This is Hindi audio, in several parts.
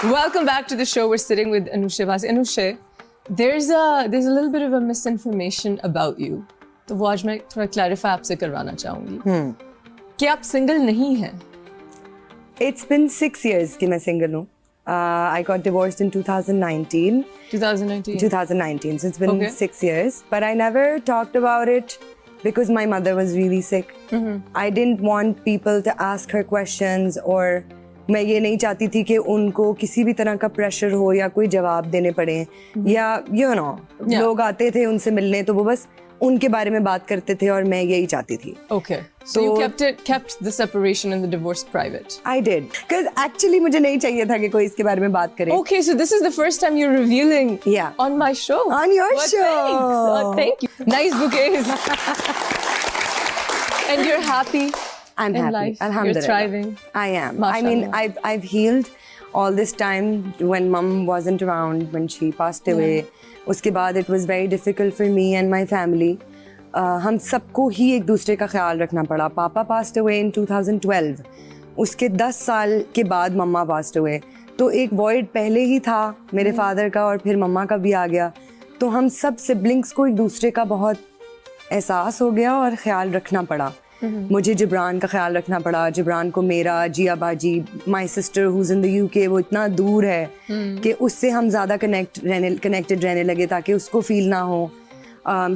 Welcome back to the show. We're sitting with Anushay Bhasi. Anushay, there's a little bit of a misinformation about you. तो वो आज मैं थोड़ा clarify आपसे करवाना चाहूँगी कि आप single नहीं हैं. It's been 6 years कि मैं single हूँ. I got divorced in 2019. 2019. So it's been 6 years. But I never talked about it because my mother was really sick. I didn't want people to ask her questions or मैं ये नहीं चाहती थी कि उनको किसी भी तरह का प्रेशर हो या कोई जवाब देने पड़े या लोग आते थे उनसे मिलने तो वो बस उनके बारे में बात करते थे और मैं यही चाहती थी. Okay. So you kept the separation and the divorce private. I did. Because actually मुझे नहीं चाहिए था कि कोई इसके बारे में बात करे. Okay, so this is the first time you're revealing on my show. On your show. Thank you. Nice bouquets. And you're happy. I'm in happy. Life. Alhamdulillah. You're thriving. I am. Mashallah. I mean, I've healed all this time when mom wasn't around, when she passed away. उसके बाद it was very difficult for me and my family. हम सबको ही एक दूसरे का ख्याल रखना पड़ा. पापा passed away in 2012. उसके 10 साल के बाद मम्मा passed away. तो एक void पहले ही था मेरे father का और फिर मम्मा का भी आ गया. तो हम सब siblings को एक दूसरे का बहुत एहसास हो गया और ख्याल रखना पड़ा. मुझे जिब्रान का ख्याल रखना पड़ा. जिब्रान को मेरा जिया बाजी my sister who's in the UK वो इतना दूर है कि उससे हम ज़्यादा कनेक्टेड रहने लगे ताकि उसको फील ना हो.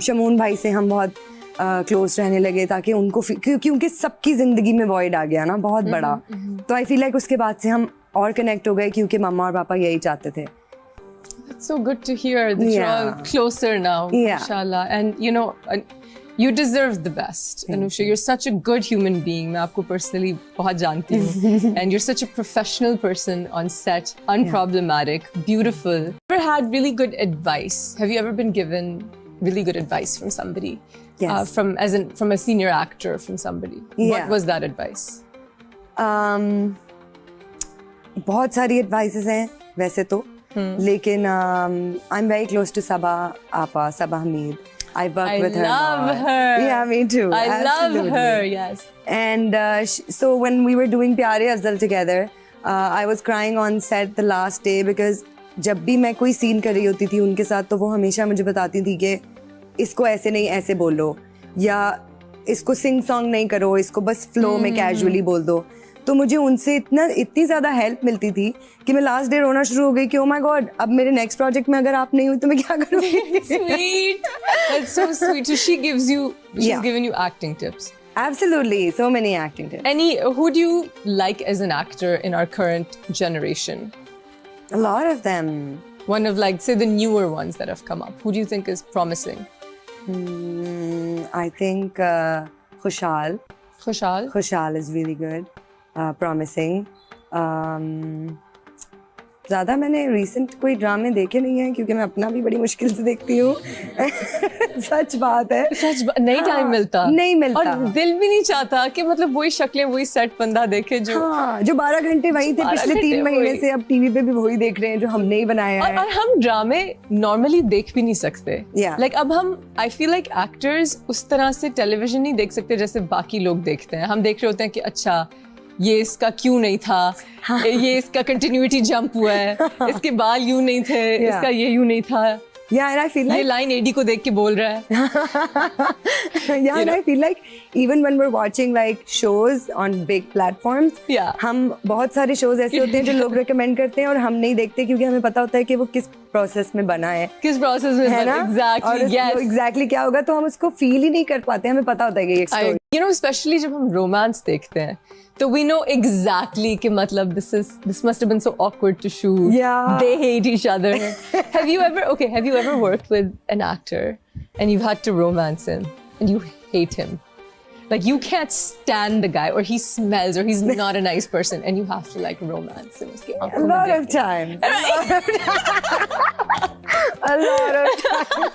शमून भाई से हम बहुत क्लोज रहने लगे ताकि उनको क्योंकि सबकी ज़िंदगी में वॉइड आ गया ना बहुत बड़ा. तो आई फील लाइक उसके बाद से हम और कनेक्ट हो गए क्योंकि मम्मा और पापा यही चाहते थे. That's so good to hear that you're all closer now, mashallah. And you know, you deserve the best, Anushay. You're such a good human being. मैं आपको personally बहुत जानती हूँ. And you're such a professional person on set, unproblematic, beautiful. Ever had really good advice? Have you ever been given really good advice from somebody? Yes. From a senior actor, from somebody. What was that advice? बहुत सारी advices हैं वैसे तो. लेकिन I'm very close to Sabah Apa, Sabah Hamid. I worked with her. I love her. Yeah, me too. I love her, yes. And so when we were doing Pyare Afzal together, I was crying on set the last day because जब भी मैं कोई सीन कर रही होती थी उनके साथ तो वो हमेशा मुझे बताती थी कि इसको ऐसे नहीं ऐसे बोलो या इसको सिंग सॉन्ग नहीं करो, इसको बस फ्लो में कैजुअली बोल दो. तो मुझे उनसे इतनी ज़्यादा हेल्प मिलती थी कि मैं लास्ट डे रोना शुरू हो गई कि ओ माय गॉड अब मेरे नेक्स्ट प्रोजेक्ट में अगर आप नहीं हुई तो मैं क्या करूँगी. Sweet. That's so sweet. So she's given you acting tips. Absolutely, so many acting tips. Who do you like as an actor in our current generation? A lot of them. One of say the newer ones that have come up. Who do you think is promising? I think Khushal. Khushal is really good. Promising. ज़्यादा मैंने recent कोई ड्रामे देखे नहीं हैं क्योंकि मैं अपना भी बड़ी मुश्किल से देखती हूँ. सच बात है. नहीं टाइम मिलता. नहीं मिलता. और दिल भी नहीं चाहता कि मतलब वही शक्लें वही सेट बंदा देखे जो जो 12 घंटे वही थे पिछले 3 महीने से अब टीवी पे भी वही देख रहे हैं जो हमने ही बनाया है. और हम ड्रामे नॉर्मली देख भी नहीं सकते. लाइक अब हम आई फील लाइक एक्टर्स उस तरह से टेलीविजन नहीं देख सकते जैसे बाकी लोग देखते हैं. हम देख रहे होते हैं कि अच्छा ये इसका क्यों नहीं था, ये इसका कंटिन्यूटी जंप हुआ है, इसके बाल यूं नहीं थे, इसका ये यूं नहीं था. And I feel like ये लाइन एडी को देख के बोल रहा है. And I feel like even when we're watching like shows on big platforms, हम बहुत सारे shows ऐसे होते हैं जो लोग recommend करते हैं और हम नहीं देखते क्योंकि हमें पता होता है कि वो किस प्रोसेस में बना है. किस प्रोसेस में है ना? Exactly क्या होगा तो हम उसको फील ही नहीं कर पाते. हमें पता होता है कि ये story. You know, especially जब हम रोमांस देखते हैं तो we know exactly कि मतलब this must have been so awkward to shoot. They hate each other. Have you ever worked with an actor and you've had to romance him and you hate him? Like you can't stand the guy or he smells or he's not a nice person and you have to like romance him. A lot of times. A lot of times.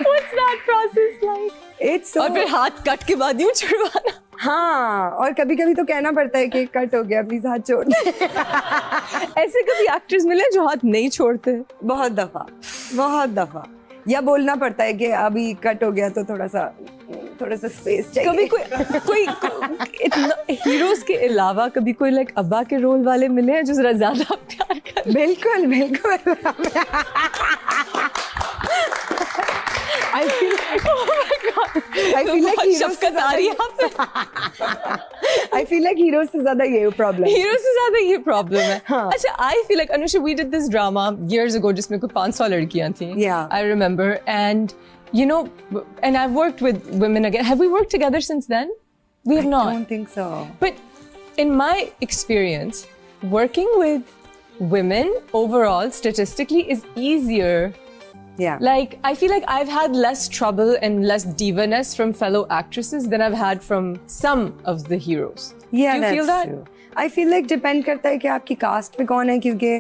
What's that process like? It's so. और फिर हाथ कट के बाद यूं छुड़वाना. हाँ और कभी-कभी तो कहना पड़ता है कि कट हो गया प्लीज हाथ छोड़ दे. ऐसे कभी एक्टर्स मिले जो हाथ नहीं छोड़ते? बहुत दफा या बोलना पड़ता है कि अभी कट हो गया तो थोड़ा सा स्पेस चाहिए। कभी कोई इतना हीरोज के अलावा कभी कोई लाइक अब्बा के रोल वाले मिले हैं जो जरा ज्यादा प्यार कर? बिल्कुल बिल्कुल। I feel like heroes से ज़्यादा ये प्रॉब्लम। हीरो से ज्यादा ये प्रॉब्लम है। हाँ। अच्छा, I feel like Anusha, we did this drama years ago जिसमें कोई 500 लड़कियां थी। Yeah. I remember, and you know, and I've worked with women again. Have we worked together since then? We have not. I don't think so. But in my experience, working with women overall, statistically, is easier. Yeah. Like, I feel like I've had less trouble and less diva-ness from fellow actresses than I've had from some of the heroes. Yeah, Do you feel that? true. I feel like depend करता है कि आपकी कास्ट पे कौन है, क्योंकि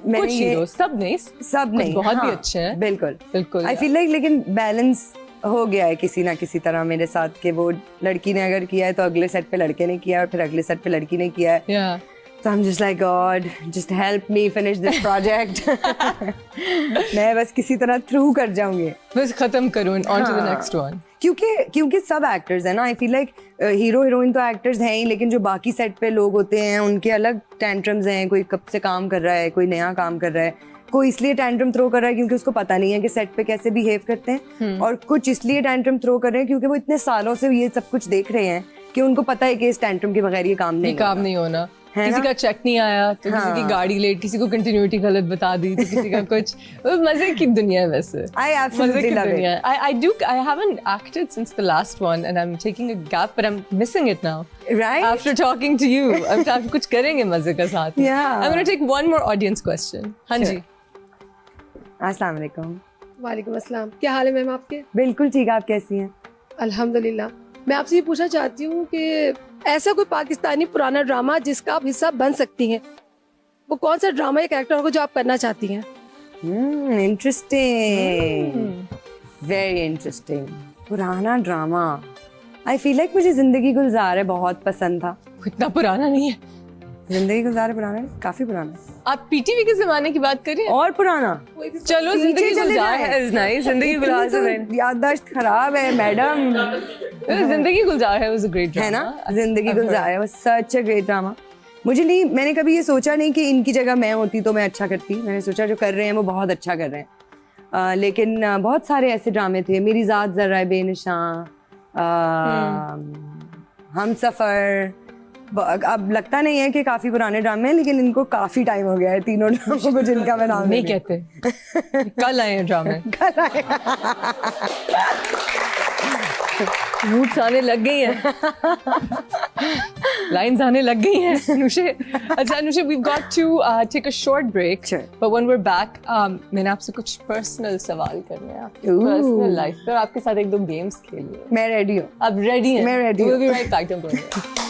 मैंने कुछ heroes, सब नहीं, सब नहीं, बहुत भी हाँ, अच्छे हैं। बिल्कुल बिल्कुल। I feel like लेकिन बैलेंस हो गया है किसी ना किसी तरह मेरे साथ, कि वो लड़की ने अगर किया है तो अगले सेट पे लड़के ने किया है, और फिर अगले सेट पे लड़की ने किया है। Yeah. So I'm just like, God, just help me finish this project. मैं बस किसी तरह थ्रू कर जाऊंगी, बस खत्म करूँ and on to the हाँ। next one. क्योंकि सब एक्टर्स हैं ना। I feel like hero heroine तो एक्टर्स हैं ही, लेकिन जो बाकी सेट पे लोग होते हैं उनके अलग टेंट्रम्स हैं। कोई कब से काम कर रहा है, कोई नया काम कर रहा है, कोई इसलिए टेंट्रम थ्रो कर रहा है क्योंकि उसको पता नहीं है कि सेट पे कैसे बिहेव करते हैं, और कुछ इसलिए टेंट्रम थ्रो कर रहे हैं क्योंकि वो इतने सालों से ये सब कुछ देख रहे हैं कि उनको पता है कि इस टेंट्रम के बगैर ये काम नहीं होना। है किसी ना? का चेक नहीं आया तो किसी की गाड़ी लेट, किसी को कंटिन्यूटी गलत बता दी तो किसी का कुछ। मजे की दुनिया है वैसे। I absolutely love it. I haven't acted since the last one and I'm taking a gap, but I'm missing it now. Right? After talking to you, अब कुछ करेंगे मजे का साथ में। Yeah. I'm going to take one more audience question. हाँ जी। अस्सलाम वालेकुम। वालेकुम अस्सलाम। क्या हाल है मैम आपके? बिल्कुल ठीक, आप कैसी हैं? अल्हम्दुलिल्लाह। मैं आपसे ये पूछना चाहती हूँ कि ऐसा कोई पाकिस्तानी पुराना ड्रामा जिसका आप हिस्सा बन सकती हैं, वो कौन सा ड्रामा या कैरेक्टर होगा जो आप करना चाहती हैं? Interesting, very interesting. पुराना ड्रामा, आई फील लाइक मुझे जिंदगी गुलजार है बहुत पसंद था। इतना पुराना नहीं है। जिंदगी गुलजार है पुराना है, काफी पुराना है। आप पीटीवी के जमाने की बात कर रही हैं? और पुराना चलो, जिंदगी गुलजार है इज नाइस। जिंदगी गुलजार तो याददाश्त खराब है मैडम। जिंदगी गुलजार है वाज अ ग्रेट ड्रामा, है ना? जिंदगी गुलजार है was such a great drama. मुझे नहीं, मैंने कभी ये सोचा नहीं कि इनकी जगह मैं होती तो मैं अच्छा करती। मैंने सोचा जो कर रहे हैं वो बहुत अच्छा कर रहे हैं। लेकिन बहुत सारे ऐसे ड्रामे थे, मेरी ज़ात ज़र्रा बेनिशान, हम सफ़र। अब लगता नहीं है कि काफी पुराने ड्रामे हैं, लेकिन इनको काफी टाइम हो गया है तीनों ड्रामों को जिनका मैं नाम नहीं कहते। कल आए हैं ड्रामे। कल आए। रूट्स आने लग गई हैं, लाइंस आने लग गई हैं। अनुषा, अच्छा Anusha, we've got to take a short break. Sure. But when we're back, मैंने आपसे कुछ पर्सनल सवाल करने हैं आपकी पर्सनल लाइफ पे, और आपके साथ एक दो गेम्स खेलनी है। मैं रेडी हूँ। आप रेडी हैं? मैं ready हूँ। We'll be right back. Don't go anywhere.